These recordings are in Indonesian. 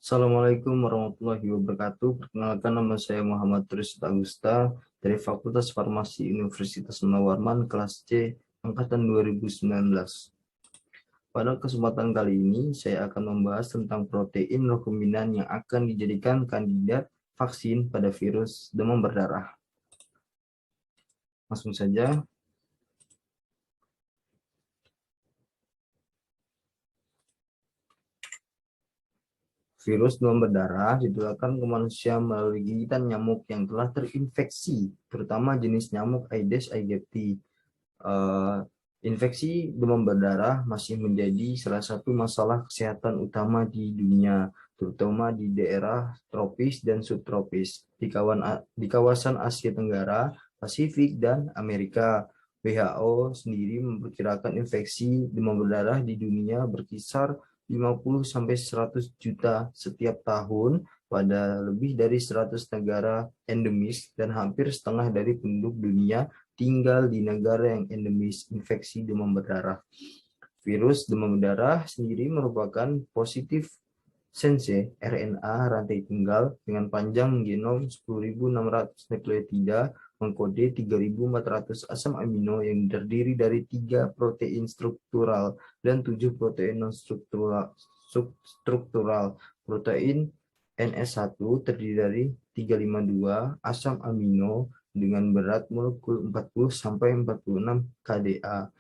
Assalamualaikum warahmatullahi wabarakatuh. Perkenalkan, nama saya Muhammad Trisut Agusta dari Fakultas Farmasi Universitas Munawarman kelas C angkatan 2019. Pada kesempatan kali ini saya akan membahas tentang protein rekombinan yang akan dijadikan kandidat vaksin pada virus demam berdarah. Langsung saja. Virus demam berdarah ditularkan ke manusia melalui gigitan nyamuk yang telah terinfeksi, terutama jenis nyamuk Aedes aegypti. Infeksi demam berdarah masih menjadi salah satu masalah kesehatan utama di dunia, terutama di daerah tropis dan subtropis, di kawasan Asia Tenggara, Pasifik, dan Amerika. WHO sendiri memperkirakan infeksi demam berdarah di dunia berkisar 50-100 juta setiap tahun pada lebih dari 100 negara endemis, dan hampir setengah dari penduduk dunia tinggal di negara yang endemis infeksi demam berdarah. Virus demam berdarah sendiri merupakan positif sense RNA rantai tunggal dengan panjang genom 10.600 nukleotida, mengkode 3.400 asam amino yang terdiri dari 3 protein struktural dan 7 protein non-struktural. Protein NS1 terdiri dari 352 asam amino dengan berat molekul 40-46 kDa.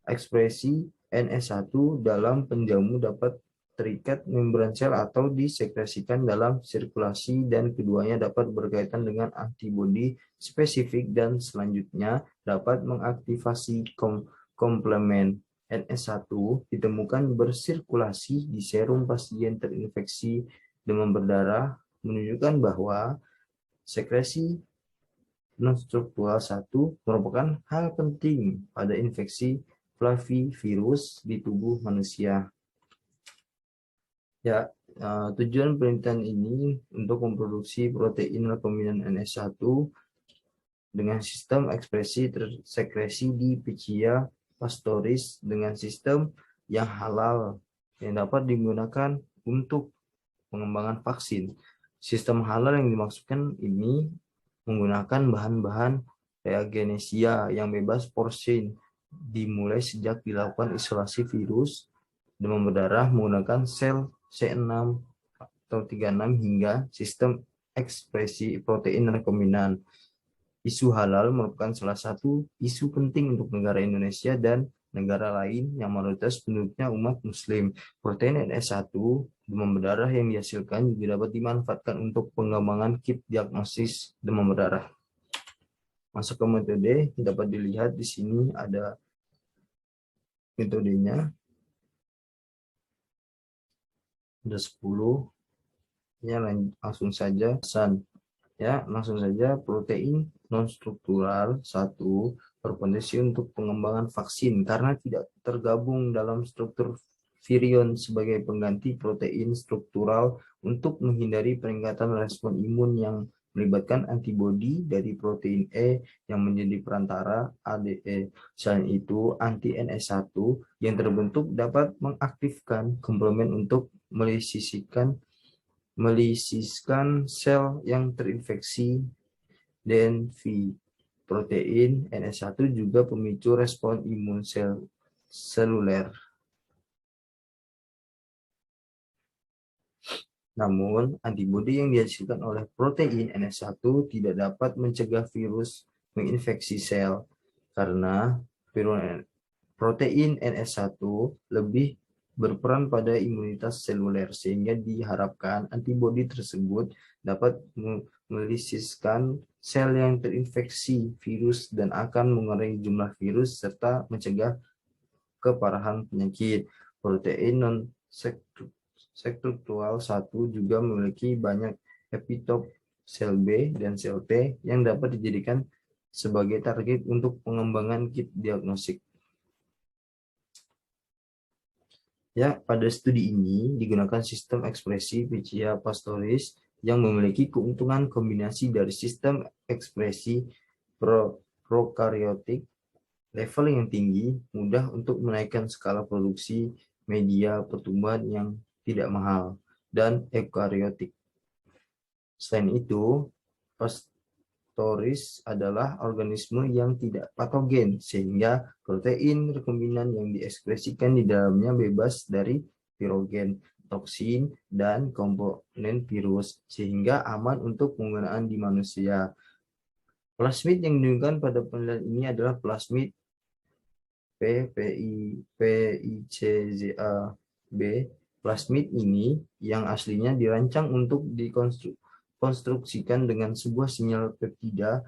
Ekspresi NS1 dalam penjamu dapat terikat membran sel atau disekresikan dalam sirkulasi, dan keduanya dapat berkaitan dengan antibodi spesifik dan selanjutnya dapat mengaktifasi komplement. NS1 ditemukan bersirkulasi di serum pasien terinfeksi demam berdarah, menunjukkan bahwa sekresi non-struktural 1 merupakan hal penting pada infeksi flavivirus di tubuh manusia. Ya, tujuan penelitian ini untuk memproduksi protein rekombinan NS1 dengan sistem ekspresi tersekresi di Pichia pastoris dengan sistem yang halal yang dapat digunakan untuk pengembangan vaksin. Sistem halal yang dimaksudkan ini menggunakan bahan-bahan reagenesia yang bebas porsin, dimulai sejak dilakukan isolasi virus demam berdarah menggunakan sel C6 atau 36 hingga sistem ekspresi protein rekombinan. Isu halal merupakan salah satu isu penting untuk negara Indonesia dan negara lain yang mayoritas penduduknya umat muslim. Protein NS1 demam berdarah yang dihasilkan juga dapat dimanfaatkan untuk pengembangan kit diagnosis demam berdarah. Masuk ke metode, dapat dilihat di sini ada metodenya. Ada 10. Ya, langsung saja. Ya, langsung saja. Protein non-struktural 1 berpotensi untuk pengembangan vaksin karena tidak tergabung dalam struktur virion sebagai pengganti protein struktural untuk menghindari peningkatan respon imun yang melibatkan antibodi dari protein E yang menjadi perantara ADE. Selain itu, anti-NS1 yang terbentuk dapat mengaktifkan komplement untuk melisiskan sel yang terinfeksi. Dan protein NS1 juga pemicu respon imun seluler. Namun, antibodi yang dihasilkan oleh protein NS1 tidak dapat mencegah virus menginfeksi sel karena protein NS1 lebih berperan pada imunitas seluler, sehingga diharapkan antibodi tersebut dapat melisiskan sel yang terinfeksi virus dan akan mengurangi jumlah virus serta mencegah keparahan penyakit. Protein non-struktural 1 juga memiliki banyak epitop sel B dan sel T yang dapat dijadikan sebagai target untuk pengembangan kit diagnostik. Ya, pada studi ini digunakan sistem ekspresi Pichia pastoris yang memiliki keuntungan kombinasi dari sistem ekspresi prokaryotik level yang tinggi, mudah untuk menaikkan skala produksi, media pertumbuhan yang tidak mahal. dan eukariotik. Selain itu, pastoris adalah organisme yang tidak patogen, sehingga protein rekombinan yang diekspresikan di dalamnya bebas dari virogen, toksin, dan komponen virus, sehingga aman untuk penggunaan di manusia. Plasmid yang digunakan pada penelitian ini adalah plasmid PICZA-B. Plasmid ini yang aslinya dirancang untuk dikonstruksikan dengan sebuah sinyal peptida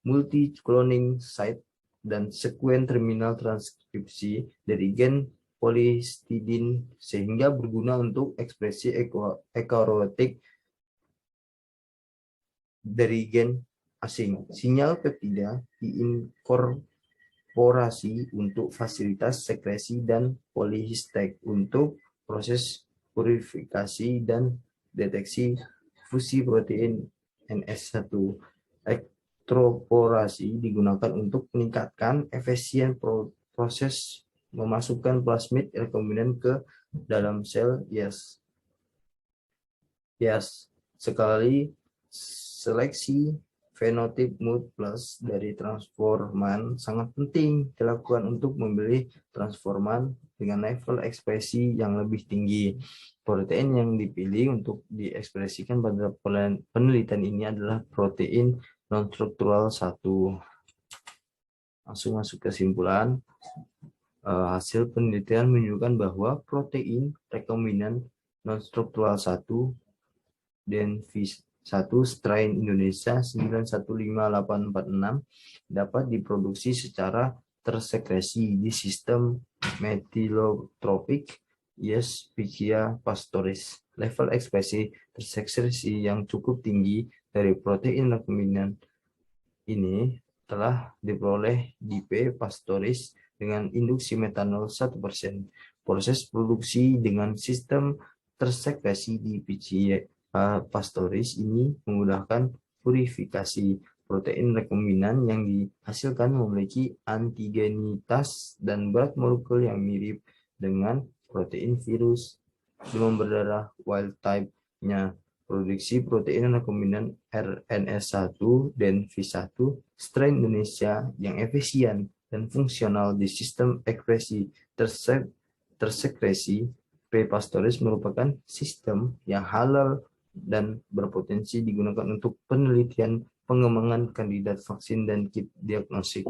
multi-cloning site dan sekuen terminal transkripsi dari gen polihistidin sehingga berguna untuk ekspresi eukariotik dari gen asing. Sinyal peptida diinkorporasi untuk fasilitas sekresi dan polihistek untuk proses purifikasi dan deteksi fusi protein NS1. Elektroporasi digunakan untuk meningkatkan efisien proses memasukkan plasmid rekombinan ke dalam sel sekali seleksi fenotip mood plus dari transforman sangat penting dilakukan untuk membeli transforman dengan level ekspresi yang lebih tinggi. Protein yang dipilih untuk diekspresikan pada penelitian ini adalah protein non-struktural 1. Langsung masuk kesimpulan. Hasil penelitian menunjukkan bahwa protein rekombinan non-struktural 1 dan V1 strain Indonesia 915846 dapat diproduksi secara tersekresi di sistem metilotropik Escherichia pastoris. Level ekspresi tersekresi yang cukup tinggi dari protein rekombinan ini telah diperoleh di P. pastoris dengan induksi metanol 1%. Proses produksi dengan sistem tersekresi di Pichia pastoris ini memudahkan purifikasi. Protein rekombinan yang dihasilkan memiliki antigenitas dan berat molekul yang mirip dengan protein virus demam berdarah wild type-nya. Produksi protein rekombinan RNS1 dan V1 strain Indonesia yang efisien dan fungsional di sistem ekspresi tersekresi P. pastoris merupakan sistem yang halal dan berpotensi digunakan untuk penelitian pengembangan kandidat vaksin dan kit diagnostik.